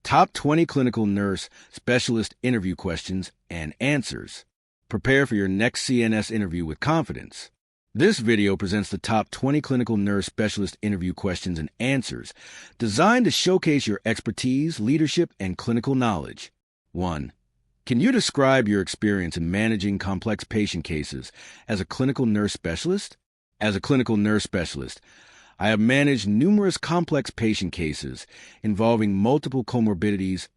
Top 20 Clinical Nurse Specialist Interview Questions and Answers. Prepare for your next CNS interview with confidence. This video presents the top 20 clinical nurse specialist interview questions and answers designed to showcase your expertise, leadership, and clinical knowledge. 1. Can you describe your experience in managing complex patient cases as a clinical nurse specialist? As a clinical nurse specialist, I have managed numerous complex patient cases involving multiple comorbidities,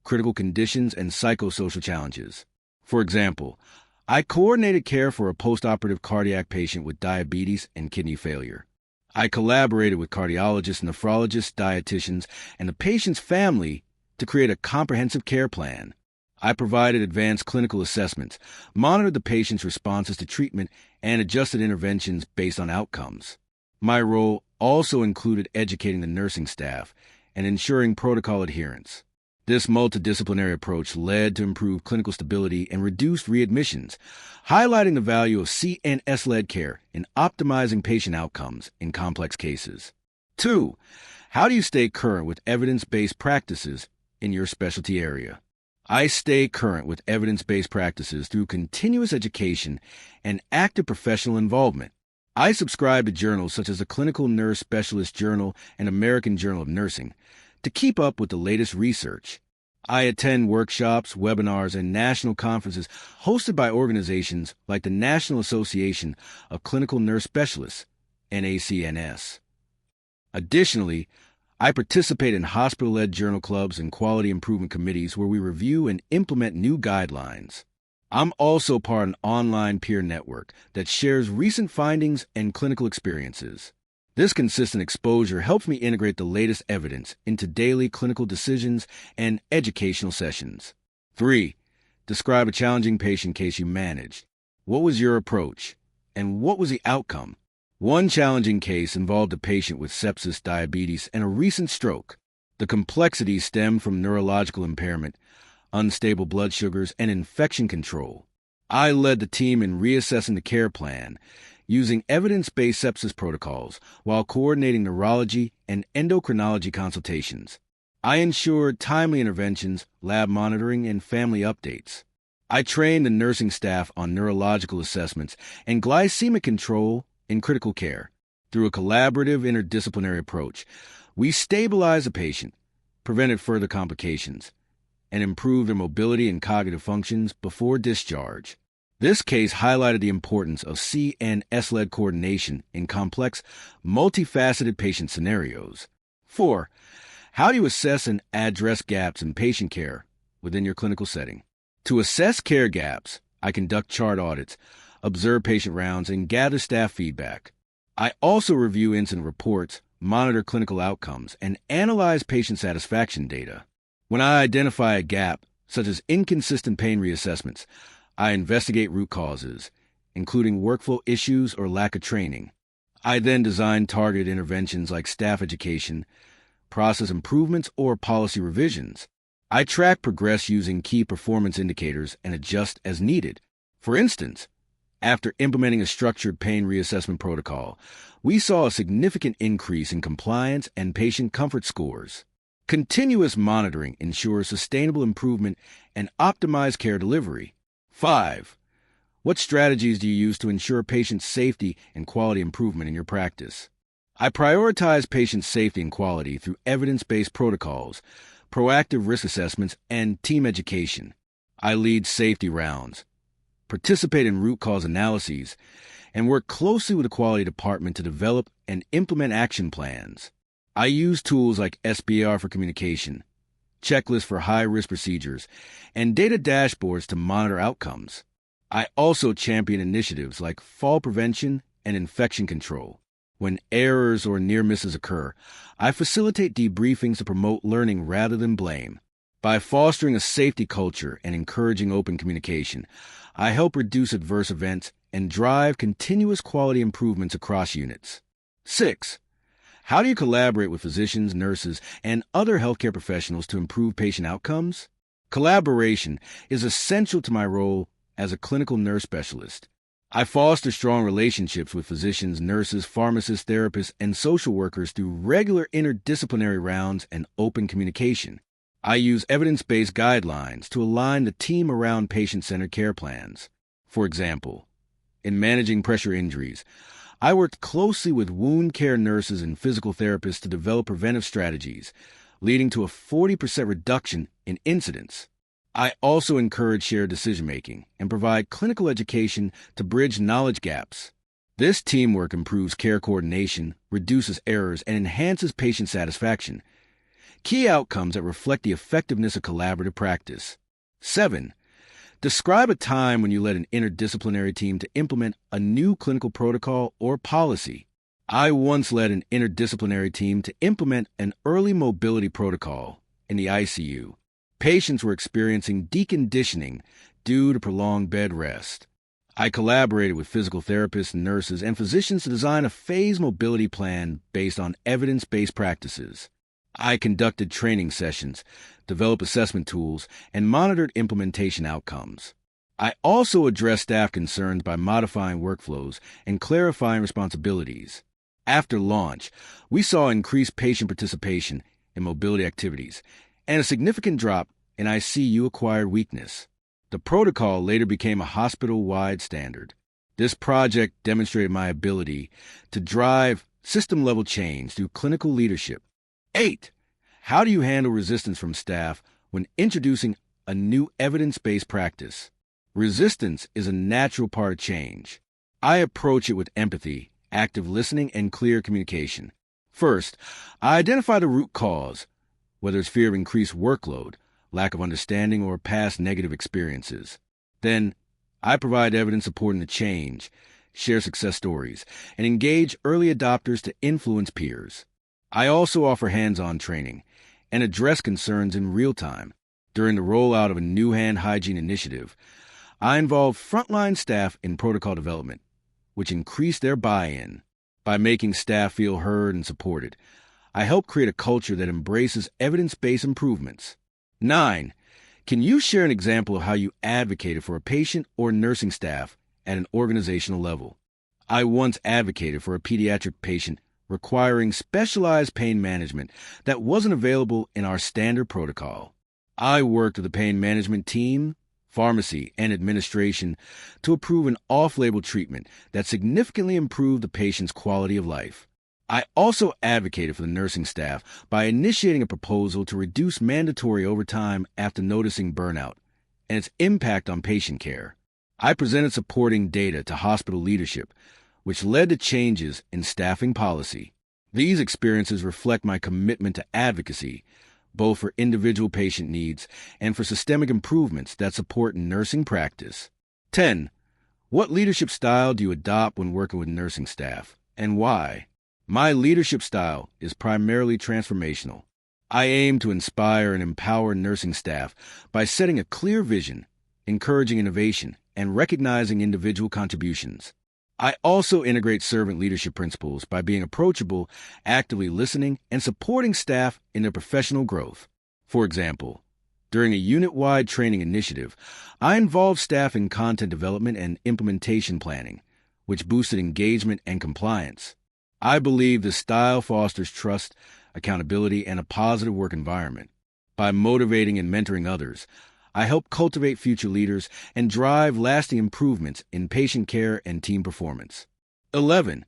critical conditions, and psychosocial challenges. For example, I coordinated care for a postoperative cardiac patient with diabetes and kidney failure. I collaborated with cardiologists, nephrologists, dietitians, and the patient's family to create a comprehensive care plan. I provided advanced clinical assessments, monitored the patient's responses to treatment, and adjusted interventions based on outcomes. My role also included educating the nursing staff and ensuring protocol adherence. This multidisciplinary approach led to improved clinical stability and reduced readmissions, highlighting the value of CNS-led care in optimizing patient outcomes in complex cases. 2. How do you stay current with evidence-based practices in your specialty area? I stay current with evidence-based practices through continuous education and active professional involvement. I subscribe to journals such as the Clinical Nurse Specialist Journal and American Journal of Nursing to keep up with the latest research. I attend workshops, webinars, and national conferences hosted by organizations like the National Association of Clinical Nurse Specialists, NACNS. Additionally, I participate in hospital-led journal clubs and quality improvement committees where we review and implement new guidelines. I'm also part of an online peer network that shares recent findings and clinical experiences. This consistent exposure helps me integrate the latest evidence into daily clinical decisions and educational sessions. 3. Describe a challenging patient case you managed. What was your approach, and what was the outcome? One challenging case involved a patient with sepsis, diabetes, and a recent stroke. The complexities stemmed from neurological impairment, unstable blood sugars, and infection control. I led the team in reassessing the care plan, using evidence-based sepsis protocols while coordinating neurology and endocrinology consultations. I ensured timely interventions, lab monitoring, and family updates. I trained the nursing staff on neurological assessments and glycemic control in critical care. Through a collaborative interdisciplinary approach, we stabilized the patient, prevented further complications, and improved their mobility and cognitive functions before discharge. This case highlighted the importance of CNS-led coordination in complex, multifaceted patient scenarios. 4. How do you assess and address gaps in patient care within your clinical setting? To assess care gaps, I conduct chart audits, observe patient rounds, and gather staff feedback. I also review incident reports, monitor clinical outcomes, and analyze patient satisfaction data. When I identify a gap, such as inconsistent pain reassessments, I investigate root causes, including workflow issues or lack of training. I then design targeted interventions like staff education, process improvements, or policy revisions. I track progress using key performance indicators and adjust as needed. For instance, after implementing a structured pain reassessment protocol, we saw a significant increase in compliance and patient comfort scores. Continuous monitoring ensures sustainable improvement and optimized care delivery. 5. What strategies do you use to ensure patient safety and quality improvement in your practice? I prioritize patient safety and quality through evidence-based protocols, proactive risk assessments, and team education. I lead safety rounds, participate in root cause analyses, and work closely with the quality department to develop and implement action plans. I use tools like SBR for communication, checklists for high-risk procedures, and data dashboards to monitor outcomes. I also champion initiatives like fall prevention and infection control. When errors or near misses occur, I facilitate debriefings to promote learning rather than blame. By fostering a safety culture and encouraging open communication, I help reduce adverse events and drive continuous quality improvements across units. 6. How do you collaborate with physicians, nurses, and other healthcare professionals to improve patient outcomes? Collaboration is essential to my role as a clinical nurse specialist. I foster strong relationships with physicians, nurses, pharmacists, therapists, and social workers through regular interdisciplinary rounds and open communication. I use evidence-based guidelines to align the team around patient-centered care plans. For example, in managing pressure injuries, I worked closely with wound care nurses and physical therapists to develop preventive strategies, leading to a 40% reduction in incidents. I also encourage shared decision-making and provide clinical education to bridge knowledge gaps. This teamwork improves care coordination, reduces errors, and enhances patient satisfaction. Key outcomes that reflect the effectiveness of collaborative practice. 7. Describe a time when you led an interdisciplinary team to implement a new clinical protocol or policy. I once led an interdisciplinary team to implement an early mobility protocol in the ICU. Patients were experiencing deconditioning due to prolonged bed rest. I collaborated with physical therapists, nurses, and physicians to design a phased mobility plan based on evidence-based practices. I conducted training sessions, developed assessment tools, and monitored implementation outcomes. I also addressed staff concerns by modifying workflows and clarifying responsibilities. After launch, we saw increased patient participation in mobility activities and a significant drop in ICU-acquired weakness. The protocol later became a hospital-wide standard. This project demonstrated my ability to drive system-level change through clinical leadership. 8. How do you handle resistance from staff when introducing a new evidence-based practice? Resistance is a natural part of change. I approach it with empathy, active listening, and clear communication. First, I identify the root cause, whether it's fear of increased workload, lack of understanding, or past negative experiences. Then, I provide evidence supporting the change, share success stories, and engage early adopters to influence peers. I also offer hands-on training and address concerns in real time. During the rollout of a new hand hygiene initiative, I involved frontline staff in protocol development, which increased their buy-in. By making staff feel heard and supported, I help create a culture that embraces evidence-based improvements. 9. Can you share an example of how you advocated for a patient or nursing staff at an organizational level? I once advocated for a pediatric patient requiring specialized pain management that wasn't available in our standard protocol. I worked with the pain management team, pharmacy, and administration to approve an off-label treatment that significantly improved the patient's quality of life. I also advocated for the nursing staff by initiating a proposal to reduce mandatory overtime after noticing burnout and its impact on patient care. I presented supporting data to hospital leadership, which led to changes in staffing policy. These experiences reflect my commitment to advocacy, both for individual patient needs and for systemic improvements that support nursing practice. 10. What leadership style do you adopt when working with nursing staff, and why? My leadership style is primarily transformational. I aim to inspire and empower nursing staff by setting a clear vision, encouraging innovation, and recognizing individual contributions. I also integrate servant leadership principles by being approachable, actively listening, and supporting staff in their professional growth. For example, during a unit-wide training initiative, I involved staff in content development and implementation planning, which boosted engagement and compliance. I believe this style fosters trust, accountability, and a positive work environment. By motivating and mentoring others, I help cultivate future leaders and drive lasting improvements in patient care and team performance. 11.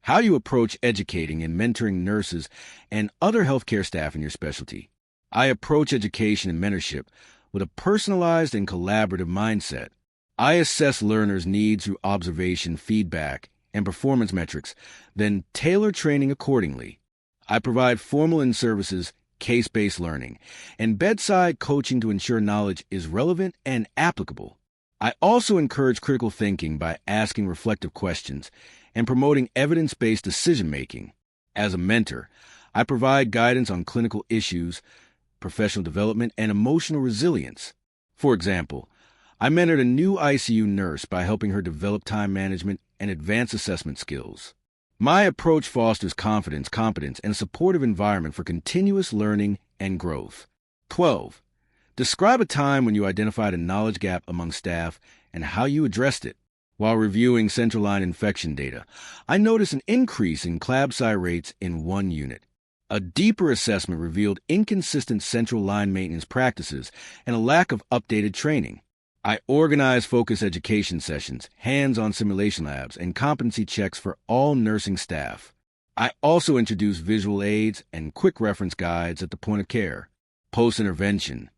How do you approach educating and mentoring nurses and other healthcare staff in your specialty? I approach education and mentorship with a personalized and collaborative mindset. I assess learners' needs through observation, feedback, and performance metrics, then tailor training accordingly. I provide formal in-services, case-based learning, and bedside coaching to ensure knowledge is relevant and applicable. I also encourage critical thinking by asking reflective questions and promoting evidence-based decision-making. As a mentor, I provide guidance on clinical issues, professional development, and emotional resilience. For example, I mentored a new ICU nurse by helping her develop time management and advanced assessment skills. My approach fosters confidence, competence, and a supportive environment for continuous learning and growth. 12. Describe a time when you identified a knowledge gap among staff and how you addressed it. While reviewing central line infection data, I noticed an increase in CLABSI rates in one unit. A deeper assessment revealed inconsistent central line maintenance practices and a lack of updated training. I organized focused education sessions, hands-on simulation labs, and competency checks for all nursing staff. I also introduced visual aids and quick reference guides at the point of care. Post-intervention.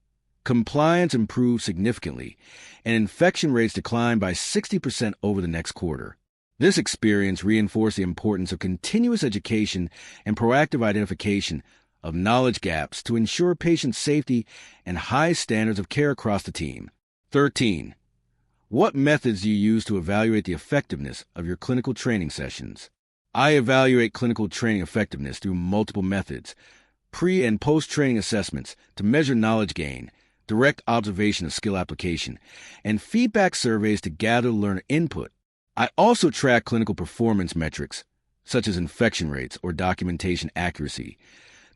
Compliance improved significantly, and infection rates declined by 60% over the next quarter. This experience reinforced the importance of continuous education and proactive identification of knowledge gaps to ensure patient safety and high standards of care across the team. 13. What methods do you use to evaluate the effectiveness of your clinical training sessions? I evaluate clinical training effectiveness through multiple methods: pre- and post-training assessments to measure knowledge gain, direct observation of skill application, and feedback surveys to gather learner input. I also track clinical performance metrics, such as infection rates or documentation accuracy,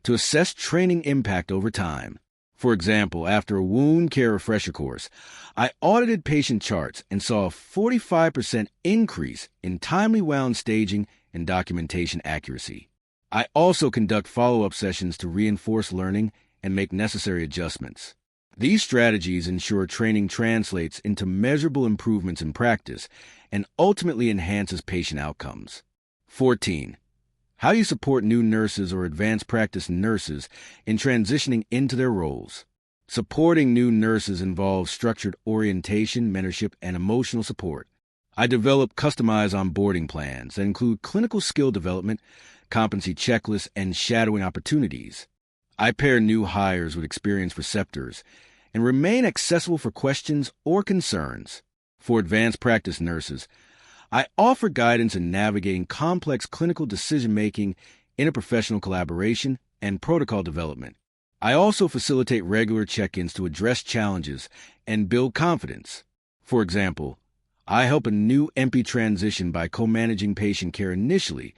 to assess training impact over time. For example, after a wound care refresher course, I audited patient charts and saw a 45% increase in timely wound staging and documentation accuracy. I also conduct follow-up sessions to reinforce learning and make necessary adjustments. These strategies ensure training translates into measurable improvements in practice and ultimately enhances patient outcomes. 14. How do you support new nurses or advanced practice nurses in transitioning into their roles? Supporting new nurses involves structured orientation, mentorship, and emotional support. I develop customized onboarding plans that include clinical skill development, competency checklists, and shadowing opportunities. I pair new hires with experienced preceptors and remain accessible for questions or concerns. For advanced practice nurses, I offer guidance in navigating complex clinical decision-making, interprofessional collaboration, and protocol development. I also facilitate regular check-ins to address challenges and build confidence. For example, I help a new MP transition by co-managing patient care initially,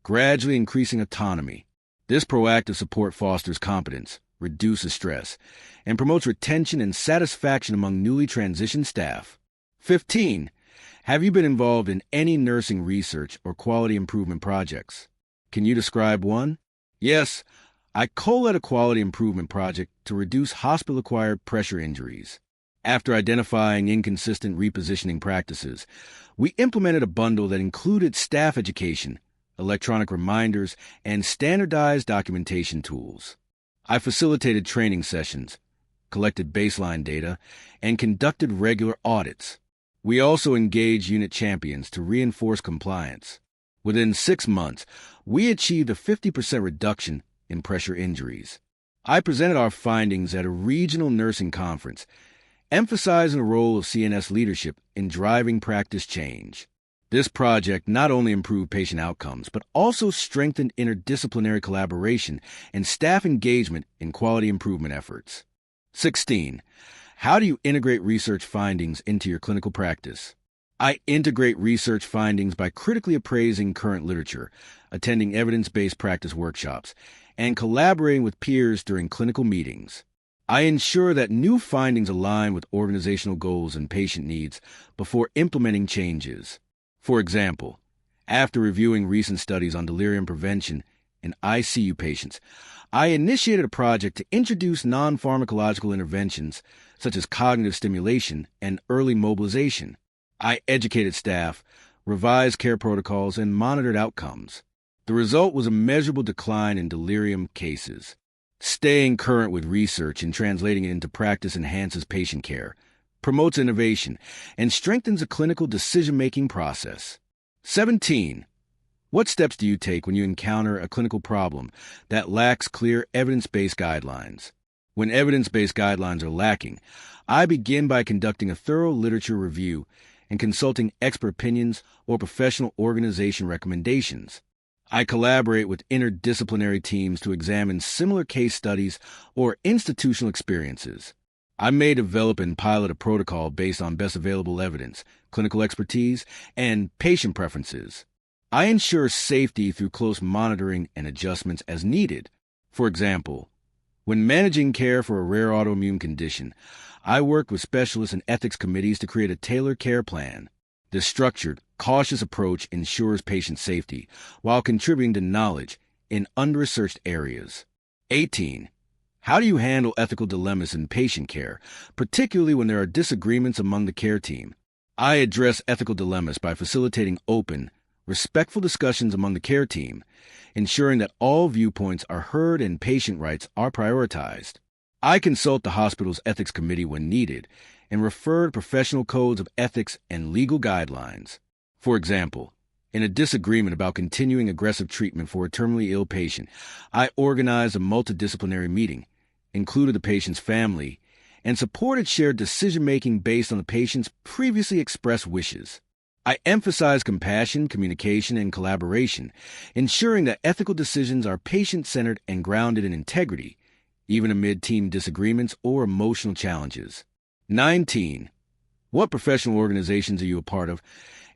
gradually increasing autonomy. This proactive support fosters competence, reduces stress, and promotes retention and satisfaction among newly transitioned staff. 15. Have you been involved in any nursing research or quality improvement projects? Can you describe one? Yes, I co-led a quality improvement project to reduce hospital-acquired pressure injuries. After identifying inconsistent repositioning practices, we implemented a bundle that included staff education, electronic reminders, and standardized documentation tools. I facilitated training sessions, collected baseline data, and conducted regular audits. We also engaged unit champions to reinforce compliance. Within 6 months, we achieved a 50% reduction in pressure injuries. I presented our findings at a regional nursing conference, emphasizing the role of CNS leadership in driving practice change. This project not only improved patient outcomes, but also strengthened interdisciplinary collaboration and staff engagement in quality improvement efforts. 16. How do you integrate research findings into your clinical practice? I integrate research findings by critically appraising current literature, attending evidence-based practice workshops, and collaborating with peers during clinical meetings. I ensure that new findings align with organizational goals and patient needs before implementing changes. For example, after reviewing recent studies on delirium prevention in ICU patients, I initiated a project to introduce non-pharmacological interventions such as cognitive stimulation and early mobilization. I educated staff, revised care protocols, and monitored outcomes. The result was a measurable decline in delirium cases. Staying current with research and translating it into practice enhances patient care, promotes innovation, and strengthens a clinical decision-making process. 17. What steps do you take when you encounter a clinical problem that lacks clear evidence-based guidelines? When evidence-based guidelines are lacking, I begin by conducting a thorough literature review and consulting expert opinions or professional organization recommendations. I collaborate with interdisciplinary teams to examine similar case studies or institutional experiences. I may develop and pilot a protocol based on best available evidence, clinical expertise, and patient preferences. I ensure safety through close monitoring and adjustments as needed. For example, when managing care for a rare autoimmune condition, I work with specialists and ethics committees to create a tailored care plan. This structured, cautious approach ensures patient safety while contributing to knowledge, in under-researched areas. 18. How do you handle ethical dilemmas in patient care, particularly when there are disagreements among the care team? I address ethical dilemmas by facilitating open, respectful discussions among the care team, ensuring that all viewpoints are heard and patient rights are prioritized. I consult the hospital's ethics committee when needed and refer to professional codes of ethics and legal guidelines. For example, in a disagreement about continuing aggressive treatment for a terminally ill patient, I organized a multidisciplinary meeting, included the patient's family, and supported shared decision-making based on the patient's previously expressed wishes. I emphasize compassion, communication, and collaboration, ensuring that ethical decisions are patient-centered and grounded in integrity, even amid team disagreements or emotional challenges. 19. What professional organizations are you a part of,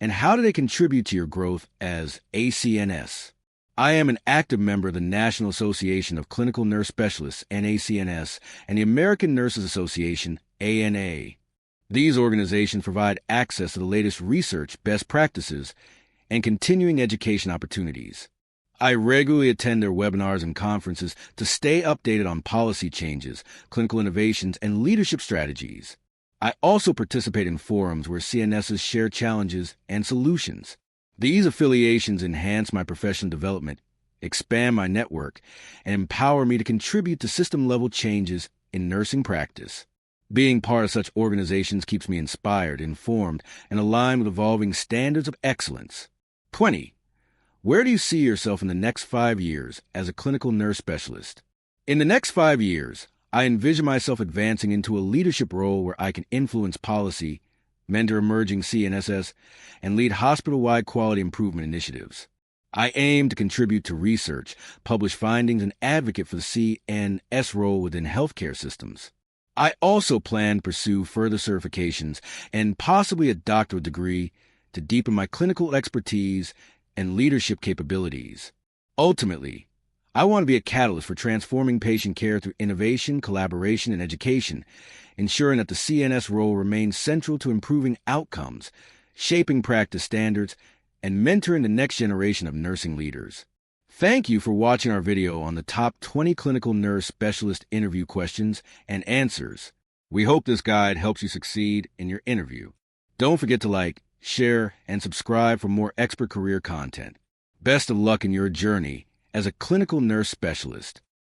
and how do they contribute to your growth as ACNS? I am an active member of the National Association of Clinical Nurse Specialists, NACNS, and the American Nurses Association, ANA. These organizations provide access to the latest research, best practices, and continuing education opportunities. I regularly attend their webinars and conferences to stay updated on policy changes, clinical innovations, and leadership strategies. I also participate in forums where CNSs share challenges and solutions. These affiliations enhance my professional development, expand my network, and empower me to contribute to system-level changes in nursing practice. Being part of such organizations keeps me inspired, informed, and aligned with evolving standards of excellence. 20. Where do you see yourself in the next 5 years as a clinical nurse specialist? In the next 5 years, I envision myself advancing into a leadership role where I can influence policy, mentor emerging CNSS, and lead hospital-wide quality improvement initiatives. I aim to contribute to research, publish findings, and advocate for the CNS role within healthcare systems. I also plan to pursue further certifications and possibly a doctorate degree to deepen my clinical expertise and leadership capabilities. Ultimately, I want to be a catalyst for transforming patient care through innovation, collaboration, and education, ensuring that the CNS role remains central to improving outcomes, shaping practice standards, and mentoring the next generation of nursing leaders. Thank you for watching our video on the top 20 clinical nurse specialist interview questions and answers. We hope this guide helps you succeed in your interview. Don't forget to like, share, and subscribe for more expert career content. Best of luck in your journey as a clinical nurse specialist.